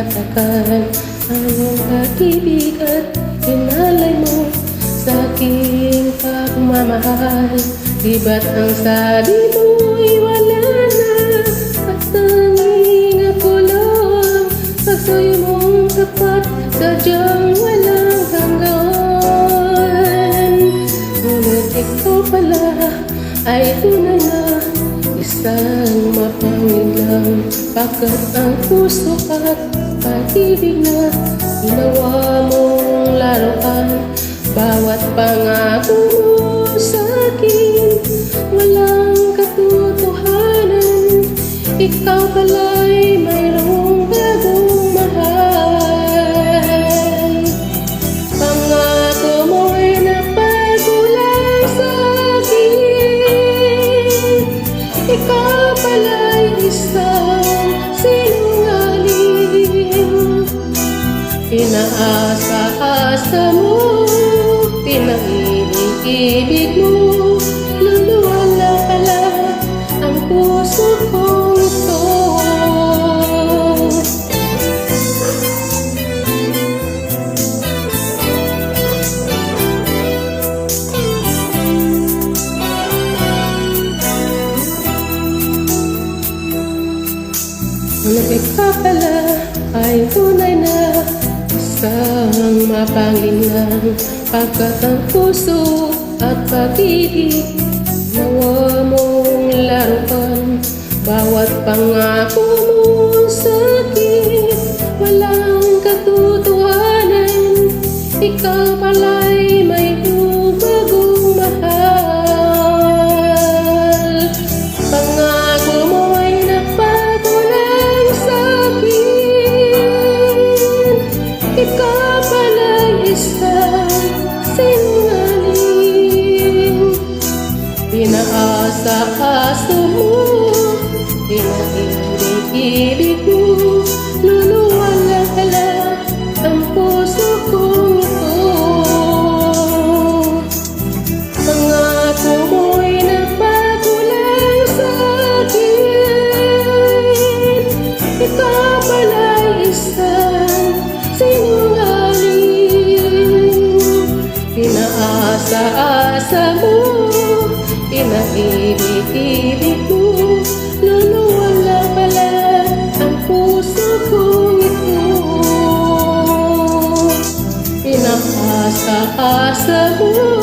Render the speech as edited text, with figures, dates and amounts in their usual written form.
matagal ang iyong pag-ibig at pinalay mo sa aking pagmamahal. Di ba't ang sabi mo'y wala na at tanging ako lang pagsayo mong tapat, sadyang walang hanggan. Ngunit ikaw pala ay tunay na isang mapangilang, pagkat ang puso at pag-ibig na ginawa mong laruan. Bawat pangako mo sa'kin walang katotohanan. Ikaw pala'y mayroong bagong mahal. Pangako mo'y napagulang sa'kin. Ikaw pala'y isang sinungaling. Inaasa-asa mo, pinag-ibig mo, luluwala pala ang puso kong ito. Ngunit ikaw pala ay tunay na isang mapangilang, pagkat ang puso at pag-ibig nawa mong laruan. Bawat pangako mo sa'kin walang katotohanan. Ikaw pala'y may bagong mahal. Pangako mo'y napagulang sa'kin. Ikaw pala'y isang sinungaling. Pinaasa-asa mo, pinag-ibig mo, luluwala pala ang puso kong ito. Pangako mo'y napagulang sa'kin. Ikaw pala'y isang sinungaling. Pinaasa-asa mo, pinag-ibig mo, luluwala pala ang puso kong ito. Pinaasa-asa mo,